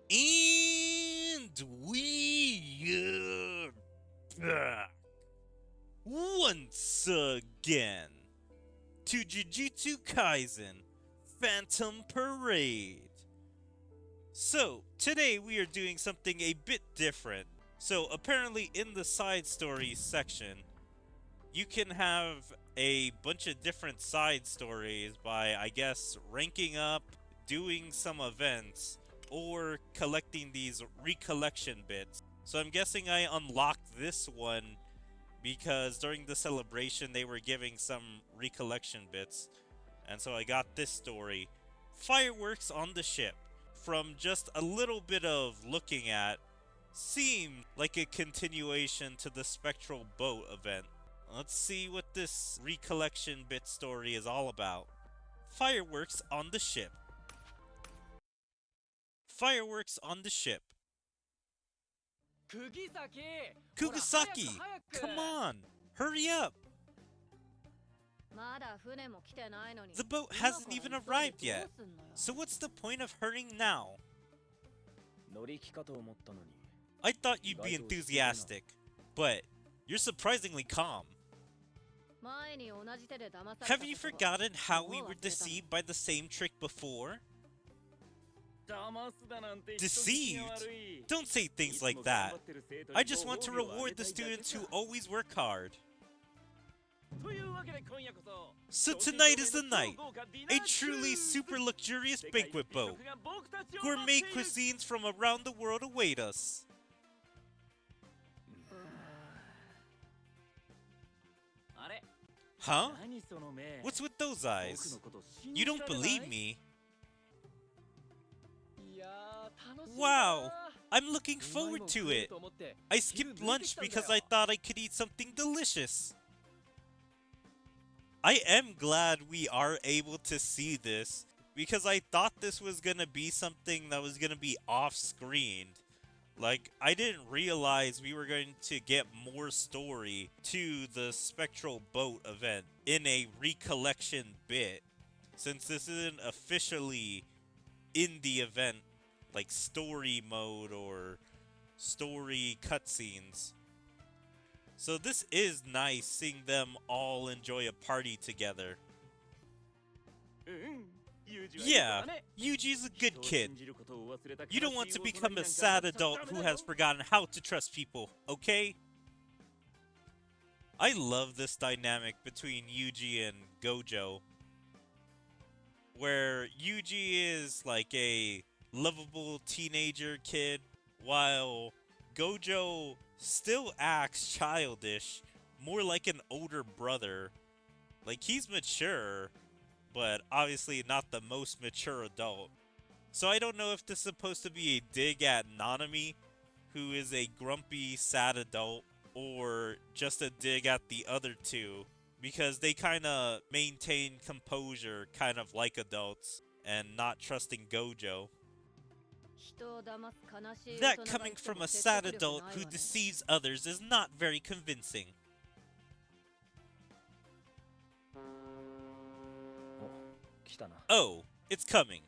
And we are back once again to Jujutsu Kaisen Phantom Parade. So, today we are doing something a bit different. So, apparently in the side stories section, you can have a bunch of different side stories by, I guess, ranking up, doing some events, or collecting these recollection bits. So I'm guessing I unlocked this one because during the celebration they were giving some recollection bits. And so I got this story. Fireworks on the ship. From just a little bit of looking at, seemed like a continuation to the Spectral Boat event. Let's see what this recollection bit story is all about. Fireworks on the ship. Fireworks on the ship. Kugisaki! Come on! Hurry up! The boat hasn't even arrived yet. So what's the point of hurrying now? I thought you'd be enthusiastic, but you're surprisingly calm. Have you forgotten how we were deceived by the same trick before? Deceived? Don't say things like that. I just want to reward the students who always work hard. So tonight is the night. A truly super luxurious banquet boat. Gourmet cuisines from around the world await us. Huh? What's with those eyes? You don't believe me? Wow! I'm looking forward to it! I skipped lunch because I thought I could eat something delicious. I am glad we are able to see this, because I thought this was gonna be something that was gonna be off-screen. Like, I didn't realize we were going to get more story to the Spectral Boat event in a recollection bit, since this isn't officially in the event, like story mode or story cutscenes. So this is nice seeing them all enjoy a party together. Yeah, Yuji's a good kid. You don't want to become a sad adult who has forgotten how to trust people, okay? I love this dynamic between Yuji and Gojo, where Yuji is like a lovable teenager kid, while Gojo still acts childish, more like an older brother. Like, he's mature, but obviously not the most mature adult. So I don't know if this is supposed to be a dig at Nanami, who is a grumpy, sad adult, or just a dig at the other two, because they kind of maintain composure, kind of like adults, and not trusting Gojo. That coming from a sad adult who deceives others is not very convincing. Oh, it's coming.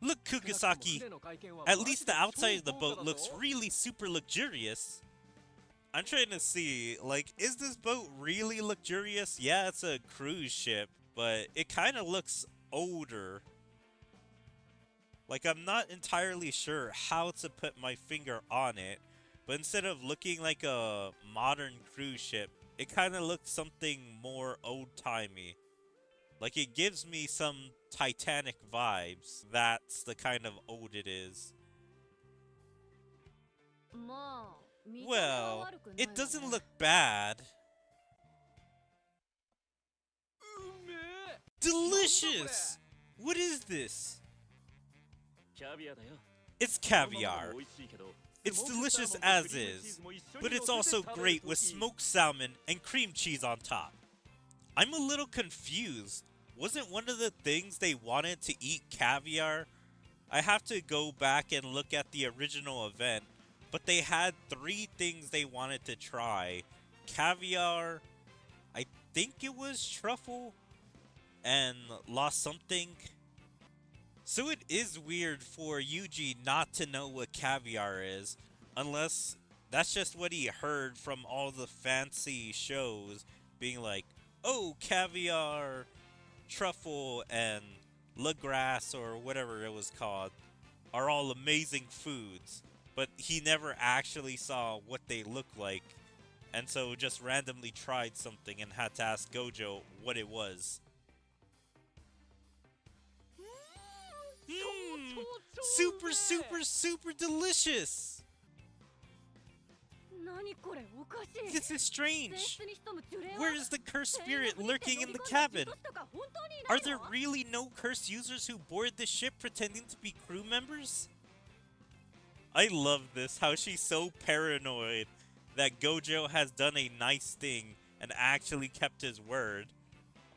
Look, Kugisaki! At least the outside of the boat looks really super luxurious. I'm trying to see, like, is this boat really luxurious? Yeah, it's a cruise ship, but it kind of looks older. Like, I'm not entirely sure how to put my finger on it, but instead of looking like a modern cruise ship, it kind of looks something more old-timey. Like, it gives me some Titanic vibes. That's the kind of old it is. Well, it doesn't look bad. Delicious! What is this? It's caviar. It's delicious as is, but it's also great with smoked salmon and cream cheese on top. I'm a little confused. Wasn't one of the things they wanted to eat caviar? I have to go back and look at the original event, but they had 3 things they wanted to try. Caviar, I think it was truffle, and lost something. So it is weird for Yuji not to know what caviar is, unless that's just what he heard from all the fancy shows being like, oh, caviar, truffle, and la grasse, or whatever it was called, are all amazing foods. But he never actually saw what they look like, and so just randomly tried something and had to ask Gojo what it was. Mmm, super, super, super delicious! This is strange. Where is the cursed spirit lurking in the cabin? Are there really no cursed users who board this ship pretending to be crew members? I love this, how she's so paranoid that Gojo has done a nice thing and actually kept his word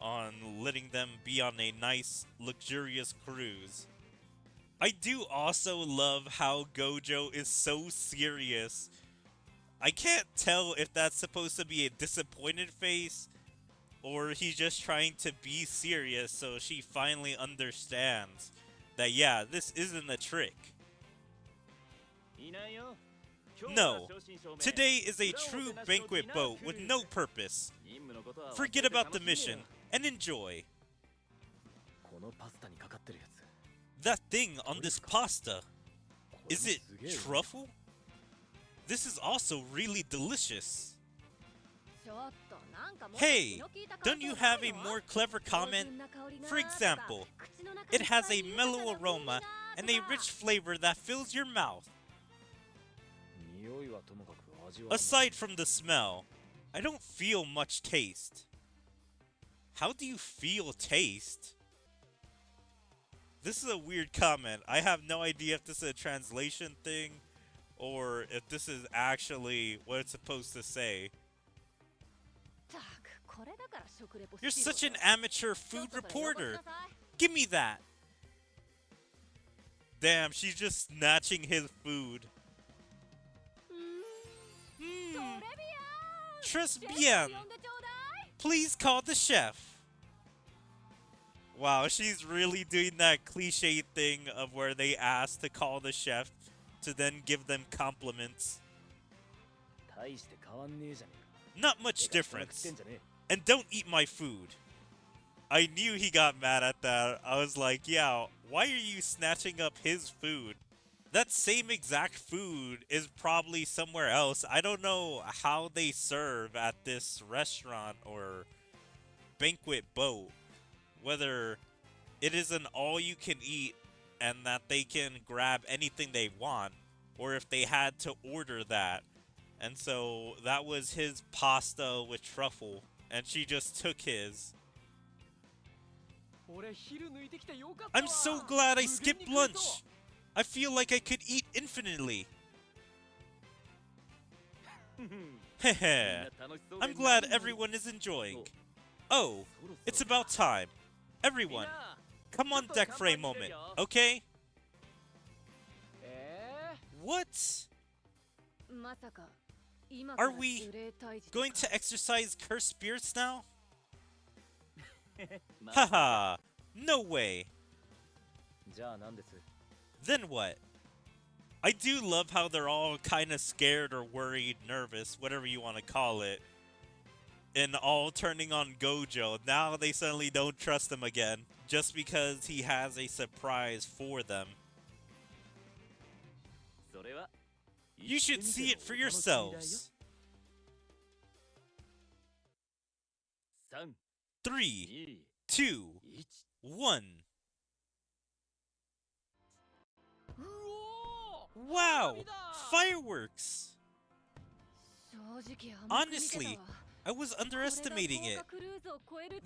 on letting them be on a nice, luxurious cruise. I do also love how Gojo is so serious. I can't tell if that's supposed to be a disappointed face or he's just trying to be serious so she finally understands that, yeah, this isn't a trick. No, today is a true banquet boat with no purpose. Forget about the mission and enjoy. That thing on this pasta, is it truffle? This is also really delicious. Hey, don't you have a more clever comment? For example, it has a mellow aroma and a rich flavor that fills your mouth. Aside from the smell, I don't feel much taste. How do you feel taste? This is a weird comment. I have no idea if this is a translation thing or if this is actually what it's supposed to say. You're such an amateur food reporter. Give me that. Damn, she's just snatching his food. Très bien. Please call the chef. Wow, she's really doing that cliche thing of where they ask to call the chef to then give them compliments. Not much difference. And don't eat my food. I knew he got mad at that. I was like, yeah, why are you snatching up his food? That same exact food is probably somewhere else. I don't know how they serve at this restaurant or banquet boat. Whether it is an all-you-can-eat and that they can grab anything they want, or if they had to order that. And so that was his pasta with truffle, and she just took his. I'm so glad I skipped lunch. I feel like I could eat infinitely. Heh. I'm glad everyone is enjoying. Oh, it's about time. Everyone, come on deck for a moment, okay? What? Are we going to exercise cursed spirits now? Haha, no way. Then what? I do love how they're all kind of scared or worried, nervous, whatever you want to call it, and all turning on Gojo. Now they suddenly don't trust him again, just because he has a surprise for them. You should see it for yourselves. 3, 2, 1. Wow! Fireworks! Honestly, I was underestimating it.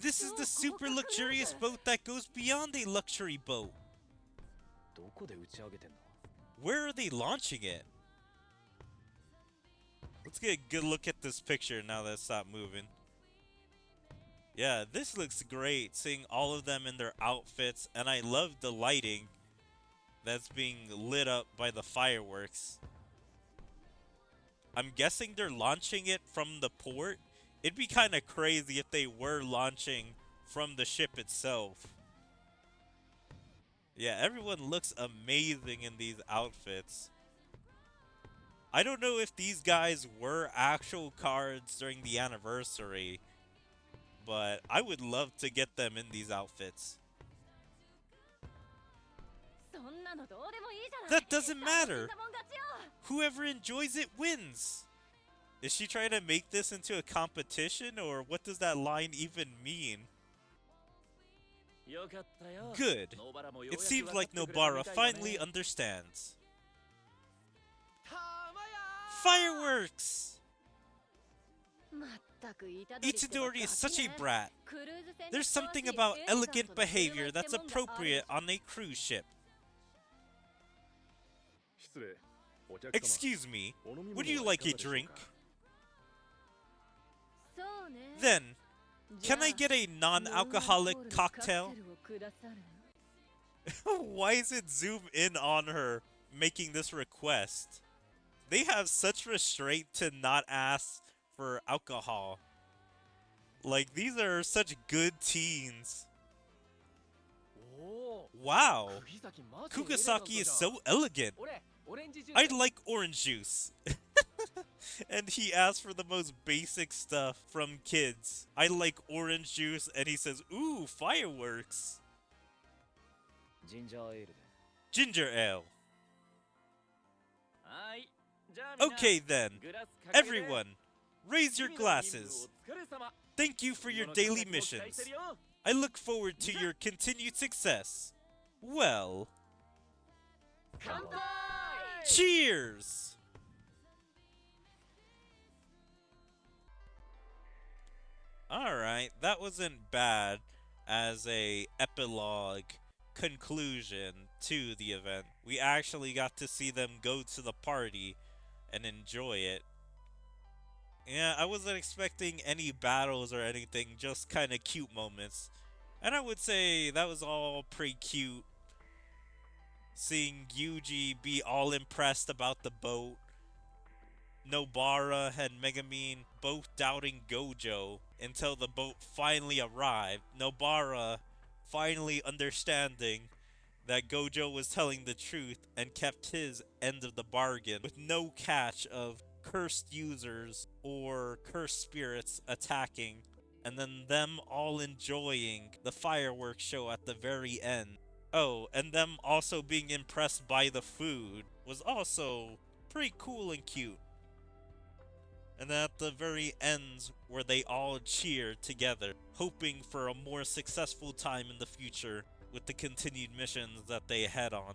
This is the super luxurious boat that goes beyond a luxury boat. Where are they launching it? Let's get a good look at this picture now that it's stopped moving. Yeah, this looks great, seeing all of them in their outfits, and I love the lighting that's being lit up by the fireworks. I'm guessing they're launching it from the port. It'd be kind of crazy if they were launching from the ship itself. Yeah, everyone looks amazing in these outfits. I don't know if these guys were actual cards during the anniversary, but I would love to get them in these outfits. That doesn't matter. Whoever enjoys it wins. Is she trying to make this into a competition, or what does that line even mean? Good. It seems like Nobara finally understands. Fireworks! Itadori is such a brat. There's something about elegant behavior that's appropriate on a cruise ship. Excuse me, would you like a drink? Then, can I get a non-alcoholic cocktail? Why is it zoom in on her making this request? They have such restraint to not ask for alcohol. Like, these are such good teens. Wow, Kugasaki is so elegant. I'd like orange juice. And he asks for the most basic stuff from kids. I like orange juice, and he says, ooh, fireworks. Ginger ale. Okay then, everyone, raise your glasses. Thank you for your daily missions. I look forward to your continued success. Well... Cheers! Alright, that wasn't bad as a epilogue conclusion to the event. We actually got to see them go to the party and enjoy it. Yeah, I wasn't expecting any battles or anything, just kind of cute moments. And I would say that was all pretty cute. Seeing Yuji be all impressed about the boat. Nobara and Megumin both doubting Gojo until the boat finally arrived. Nobara finally understanding that Gojo was telling the truth and kept his end of the bargain with no catch of cursed users or cursed spirits attacking. And then them all enjoying the fireworks show at the very end. Oh, and them also being impressed by the food was also pretty cool and cute. And then at the very end, where they all cheered together, hoping for a more successful time in the future with the continued missions that they had on.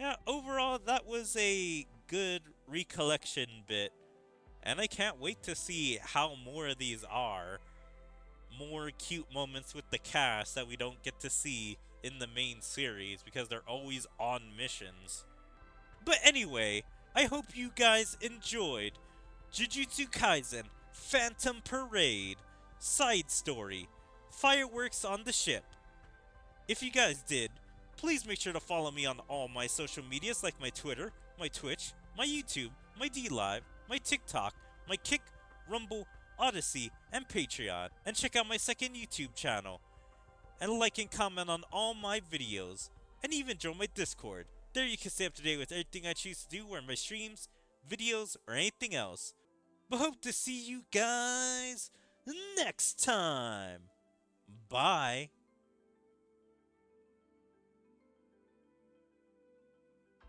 Yeah, overall, that was a good recollection bit, and I can't wait to see how more of these are. More cute moments with the cast that we don't get to see in the main series because they're always on missions. But anyway, I hope you guys enjoyed Jujutsu Kaisen Phantom Parade Side Story Fireworks on the Ship. If you guys did, please make sure to follow me on all my social medias like my Twitter, my Twitch, my YouTube, my DLive, my TikTok, my Kick, Rumble, Odyssey, and Patreon. And check out my second YouTube channel. And like and comment on all my videos. And even join my Discord. There you can stay up to date with everything I choose to do or my streams, videos, or anything else. But hope to see you guys next time. Bye.